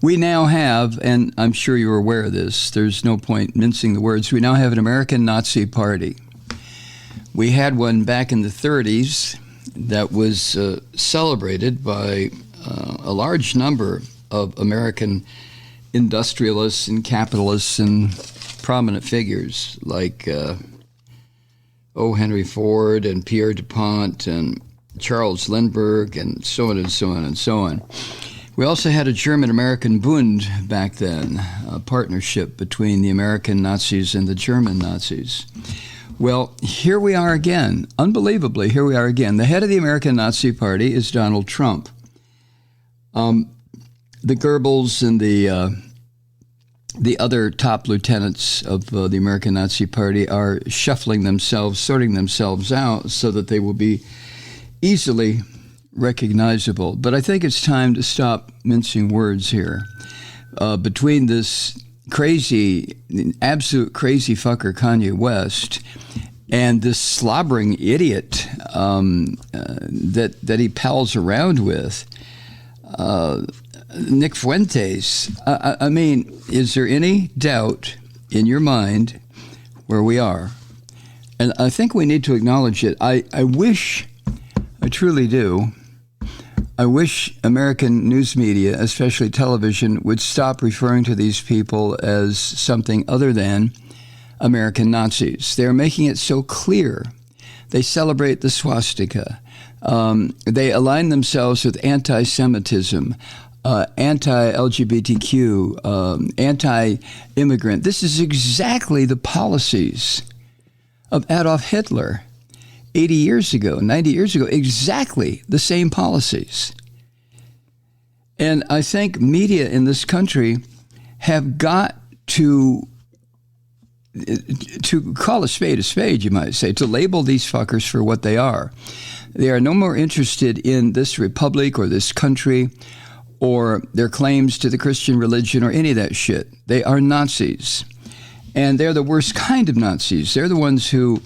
We now have, and I'm sure you're aware of this, there's no point mincing the words, we now have an American Nazi Party. We had one back in the 30s that was celebrated by a large number of American industrialists and capitalists and prominent figures like Henry Ford and Pierre DuPont and Charles Lindbergh and so on and so on and so on. We also had a German-American Bund back then, a partnership between the American Nazis and the German Nazis. Well, here we are again. Unbelievably, here we are again. The head of the American Nazi Party is Donald Trump. The Goebbels and the other top lieutenants of the American Nazi Party are shuffling themselves, sorting themselves out so that they will be easily recognizable. But I think it's time to stop mincing words here. Between this absolute crazy fucker Kanye West and this slobbering idiot that he pals around with, Nick Fuentes, I mean, is there any doubt in your mind where we are? And I think we need to acknowledge it. I truly do. I wish American news media, especially television, would stop referring to these people as something other than American Nazis. They're making it so clear. They celebrate the swastika. They align themselves with anti-Semitism, anti-LGBTQ, anti-immigrant. This is exactly the policies of Adolf Hitler 80 years ago, 90 years ago, exactly the same policies. And I think media in this country have got to call a spade, you might say, to label these fuckers for what they are. They are no more interested in this republic or this country or their claims to the Christian religion or any of that shit. They are Nazis. And they're the worst kind of Nazis. They're the ones who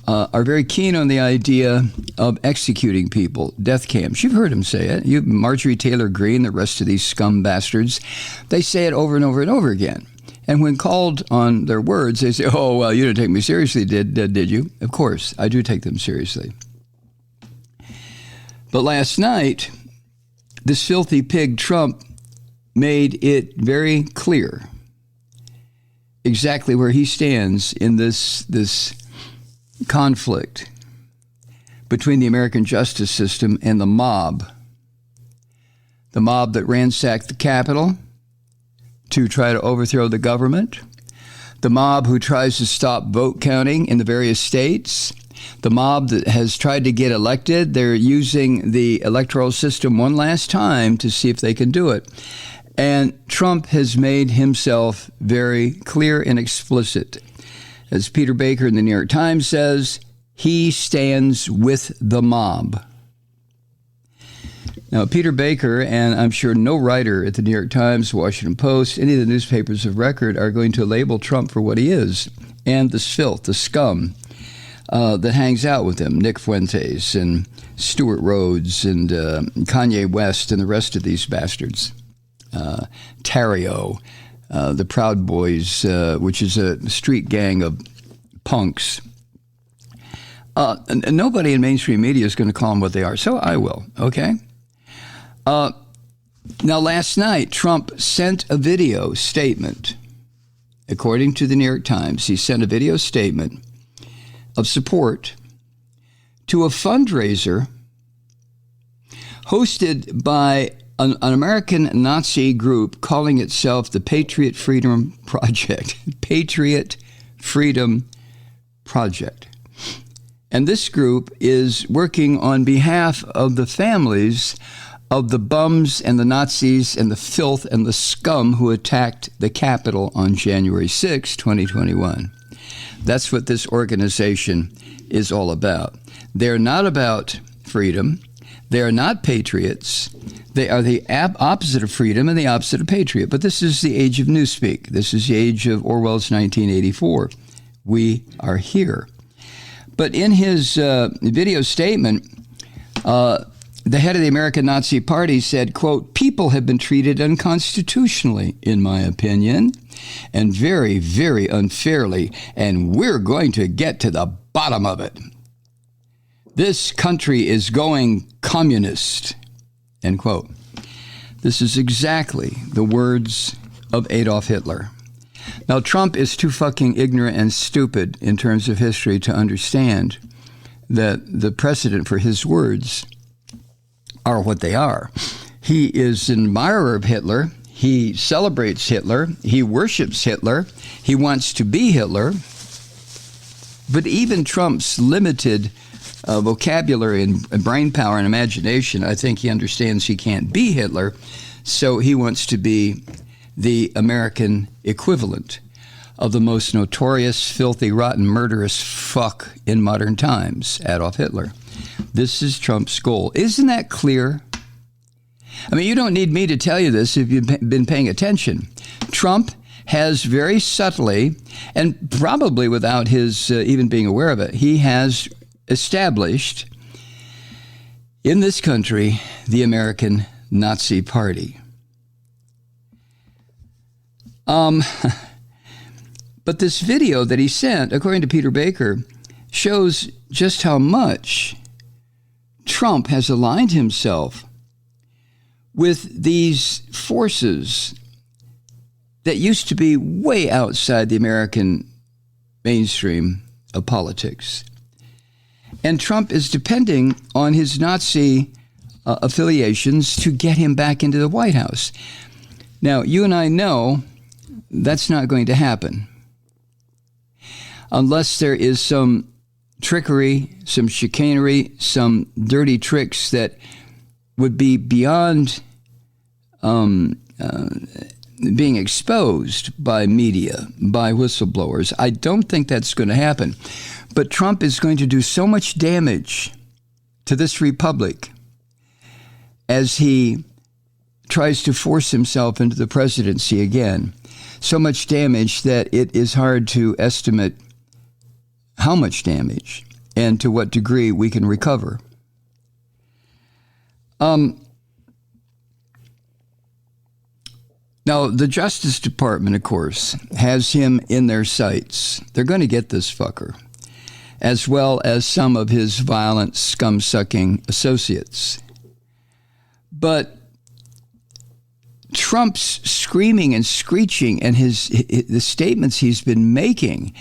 are very keen on the idea of executing people, death camps. You've heard them say it. Marjorie Taylor Greene, the rest of these scum bastards, they say it over and over and over again. And when called on their words, they say, oh, well, you didn't take me seriously, did you? Of course, I do take them seriously. But last night, this filthy pig Trump made it very clear exactly where he stands in this conflict between the American justice system and the mob that ransacked the Capitol to try to overthrow the government, the mob who tries to stop vote counting in the various states, the mob that has tried to get elected. They're using the electoral system one last time to see if they can do it. And Trump has made himself very clear and explicit. As Peter Baker in the New York Times says, he stands with the mob. Now, Peter Baker, and I'm sure no writer at the New York Times, Washington Post, any of the newspapers of record are going to label Trump for what he is, and this filth, the scum that hangs out with him, Nick Fuentes and Stuart Rhodes and Kanye West and the rest of these bastards. Tario, the Proud Boys, which is a street gang of punks. Nobody in mainstream media is going to call them what they are, so I will, okay? Now, last night, Trump sent a video statement. According to the New York Times, he sent a video statement of support to a fundraiser hosted by an American Nazi group calling itself the Patriot Freedom Project. Patriot Freedom Project. And this group is working on behalf of the families of the bums and the Nazis and the filth and the scum who attacked the Capitol on January 6, 2021. That's what this organization is all about. They're not about freedom. They are not patriots. They are the opposite of freedom and the opposite of patriot. But this is the age of newspeak. This is the age of Orwell's 1984. We are here. But in his video statement, the head of the American Nazi Party said, quote, "People have been treated unconstitutionally, in my opinion, and very, very unfairly, and we're going to get to the bottom of it. This country is going communist," end quote. This is exactly the words of Adolf Hitler. Now, Trump is too fucking ignorant and stupid in terms of history to understand that the precedent for his words are what they are. He is an admirer of Hitler. He celebrates Hitler. He worships Hitler. He wants to be Hitler. But even Trump's limited vocabulary and brain power and imagination, I think he understands he can't be Hitler, so he wants to be the American equivalent of the most notorious, filthy, rotten, murderous fuck in modern times, Adolf Hitler. This is Trump's goal. Isn't that clear? I mean, you don't need me to tell you this if you've been paying attention. Trump has very subtly, and probably without his even being aware of it, he has established in this country the American Nazi Party. But this video that he sent, according to Peter Baker, shows just how much Trump has aligned himself with these forces that used to be way outside the American mainstream of politics. And Trump is depending on his Nazi affiliations to get him back into the White House. Now, you and I know that's not going to happen unless there is some trickery, some chicanery, some dirty tricks that would be beyond being exposed by media, by whistleblowers. I don't think that's going to happen. But Trump is going to do so much damage to this republic as he tries to force himself into the presidency again. So much damage that it is hard to estimate how much damage and to what degree we can recover. Now, the Justice Department, of course, has him in their sights. They're going to get this fucker, as well as some of his violent, scum-sucking associates. But Trump's screaming and screeching and the statements he's been making,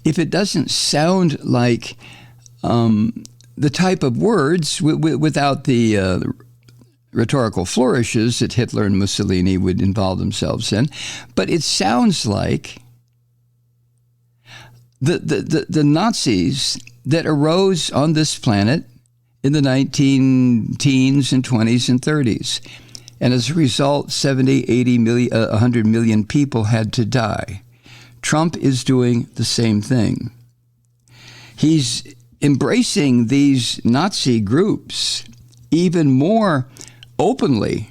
if it doesn't sound like the type of words without the rhetorical flourishes that Hitler and Mussolini would involve themselves in, but it sounds like the Nazis that arose on this planet in the 19-teens and 20s and 30s. And as a result, 70, 80 million, 100 million people had to die. Trump is doing the same thing. He's embracing these Nazi groups even more openly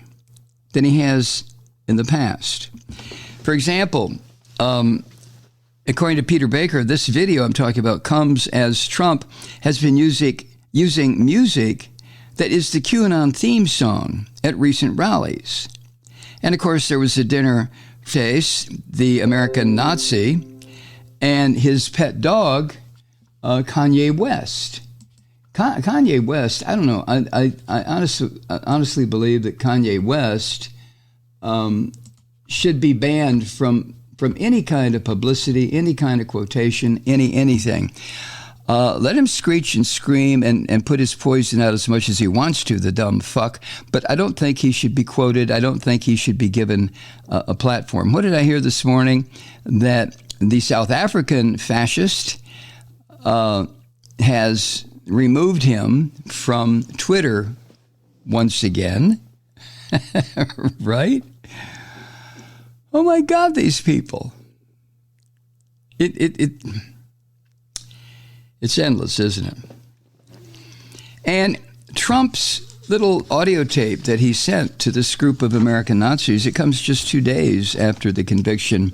than he has in the past. For example, according to Peter Baker, this video I'm talking about comes as Trump has been using music that is the QAnon theme song at recent rallies. And of course, there was a dinner face, the American Nazi, and his pet dog, Kanye West. Kanye West, I don't know. I honestly believe that Kanye West should be banned from any kind of publicity, any kind of quotation, anything. Let him screech and scream and put his poison out as much as he wants to, the dumb fuck. But I don't think he should be quoted. I don't think he should be given a platform. What did I hear this morning? That the South African fascist has removed him from Twitter once again. Right? Oh my God, these people. It's endless, isn't it? And Trump's little audio tape that he sent to this group of American Nazis, it comes just 2 days after the conviction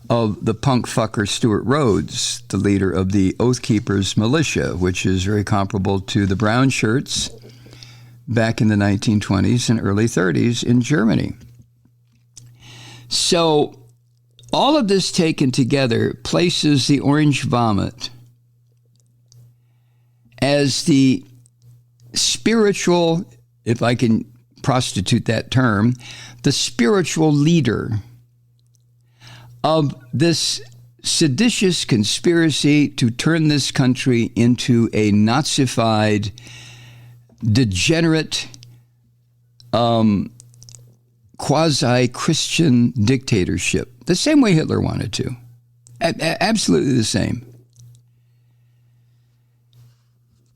of the punk fucker Stuart Rhodes, the leader of the Oath Keepers militia, which is very comparable to the brown shirts back in the 1920s and early 30s in Germany. So all of this taken together places the orange vomit as the spiritual, if I can prostitute that term, the spiritual leader of this seditious conspiracy to turn this country into a Nazified, degenerate, quasi-Christian dictatorship, the same way Hitler wanted to. Absolutely the same.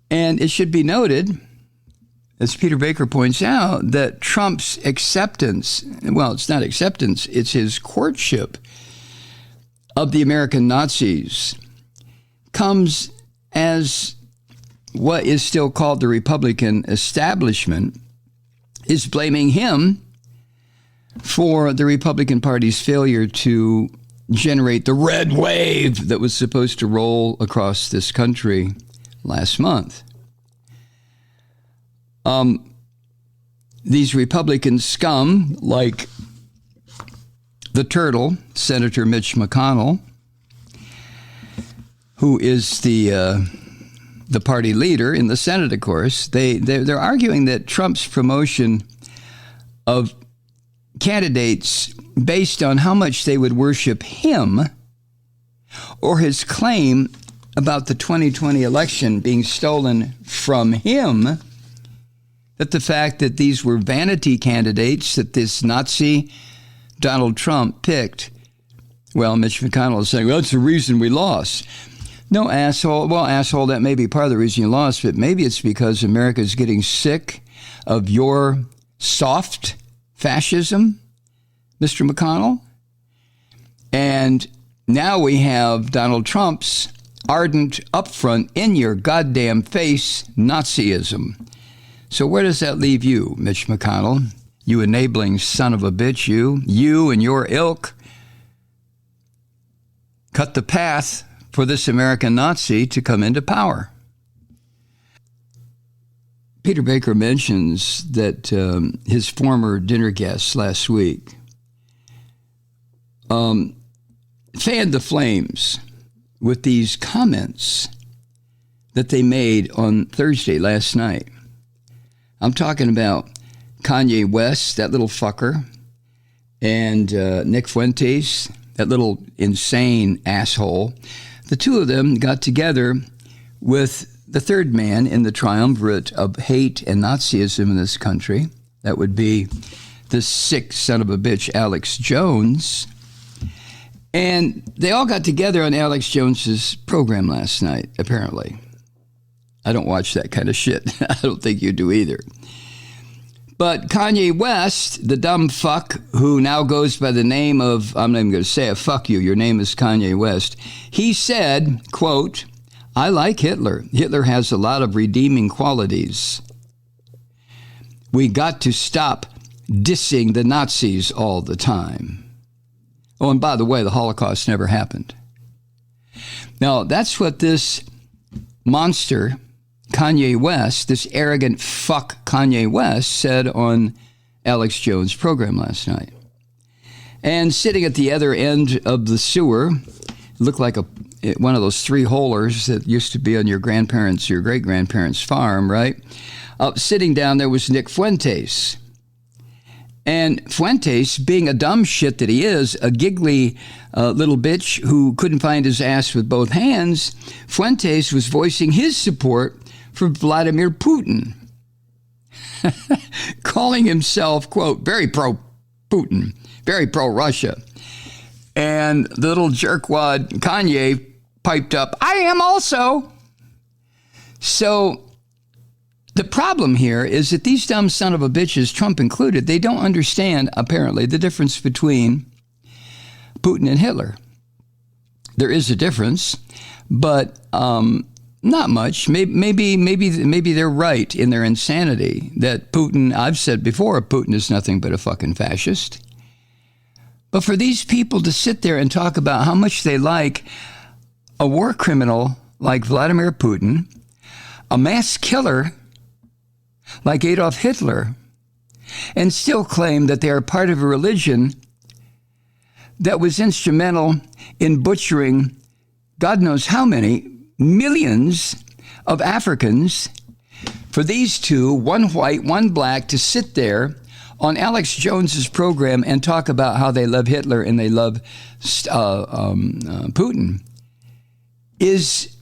And it should be noted, as Peter Baker points out, that Trump's acceptance, well, it's not acceptance, it's his courtship of the American Nazis, comes as what is still called the Republican establishment is blaming him for the Republican Party's failure to generate the red wave that was supposed to roll across this country last month. These Republican scum, like the turtle, Senator Mitch McConnell, who is the party leader in the Senate, of course, they're arguing that Trump's promotion of candidates based on how much they would worship him or his claim about the 2020 election being stolen from him, that the fact that these were vanity candidates that this Nazi Donald Trump picked, well, Mitch McConnell is saying, well, that's the reason we lost. No, asshole. Well, asshole, that may be part of the reason you lost, but maybe it's because America is getting sick of your soft fascism, Mr. McConnell. And now we have Donald Trump's ardent, upfront, in your goddamn face Nazism. So where does that leave you, Mitch McConnell? You enabling son of a bitch, you and your ilk cut the path for this American Nazi to come into power. Peter Baker mentions that his former dinner guests last week fanned the flames with these comments that they made on Thursday last night. I'm talking about Kanye West, that little fucker, and Nick Fuentes, that little insane asshole. The two of them got together with the third man in the triumvirate of hate and Nazism in this country. That would be this sick son of a bitch, Alex Jones. And they all got together on Alex Jones's program last night, apparently. I don't watch that kind of shit. I don't think you do either. But Kanye West, the dumb fuck who now goes by the name of, I'm not even going to say it, fuck you, your name is Kanye West. He said, quote, I like Hitler. Hitler has a lot of redeeming qualities. We got to stop dissing the Nazis all the time. Oh, and by the way, the Holocaust never happened. Now, that's what this monster, Kanye West, this arrogant fuck Kanye West, said on Alex Jones' program last night. And sitting at the other end of the sewer, it looked like one of those three-holers that used to be on your grandparents' or your great-grandparents' farm, right? Sitting down there was Nick Fuentes. And Fuentes, being a dumb shit that he is, a giggly little bitch who couldn't find his ass with both hands, Fuentes was voicing his support for Vladimir Putin, calling himself, quote, very pro-Putin, very pro-Russia. And the little jerkwad Kanye piped up, I am also. So the problem here is that these dumb son of a bitches, Trump included, they don't understand, apparently, the difference between Putin and Hitler. There is a difference, but not much. Maybe they're right in their insanity that Putin, I've said before, Putin is nothing but a fucking fascist. But for these people to sit there and talk about how much they like a war criminal like Vladimir Putin, a mass killer like Adolf Hitler, and still claim that they are part of a religion that was instrumental in butchering God knows how many millions of Africans for these two, one white, one black, to sit there on Alex Jones's program and talk about how they love Hitler and they love Putin is,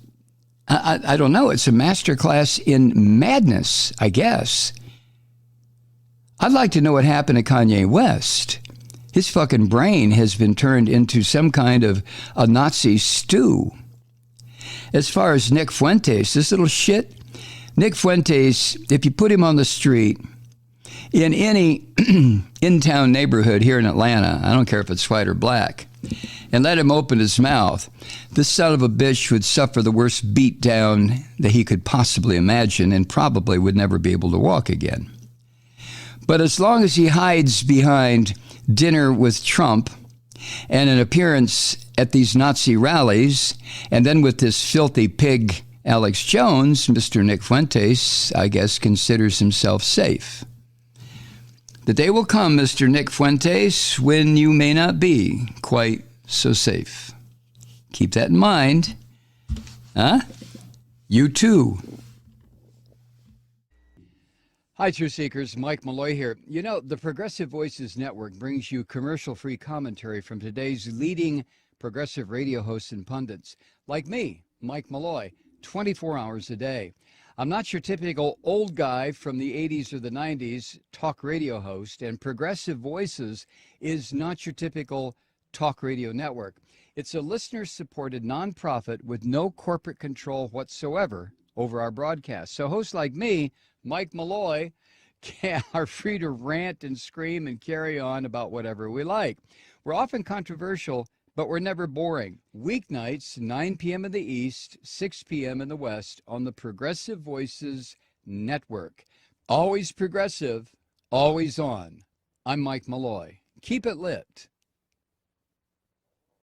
I don't know, it's a masterclass in madness, I guess. I'd like to know what happened to Kanye West. His fucking brain has been turned into some kind of a Nazi stew. As far as Nick Fuentes, this little shit, Nick Fuentes, if you put him on the street in any in-town neighborhood here in Atlanta, I don't care if it's white or black, and let him open his mouth, this son of a bitch would suffer the worst beat down that he could possibly imagine and probably would never be able to walk again. But as long as he hides behind dinner with Trump and an appearance at these Nazi rallies, and then with this filthy pig Alex Jones, Mr. Nick Fuentes, I guess, considers himself safe. The day will come, Mr. Nick Fuentes, when you may not be quite so safe. Keep that in mind. Huh? You too. Hi, Truth Seekers. Mike Malloy here. You know, the Progressive Voices Network brings you commercial-free commentary from today's leading progressive radio hosts and pundits, like me, Mike Malloy, 24 hours a day. I'm not your typical old guy from the 80s or the 90s talk radio host, and Progressive Voices is not your typical talk radio network. It's a listener-supported nonprofit with no corporate control whatsoever over our broadcast. So hosts like me, Mike Malloy, are free to rant and scream and carry on about whatever we like. We're often controversial, but we're never boring. Weeknights, 9 p.m. in the East, 6 p.m. in the West on the Progressive Voices Network. Always progressive, always on. I'm Mike Malloy. Keep it lit.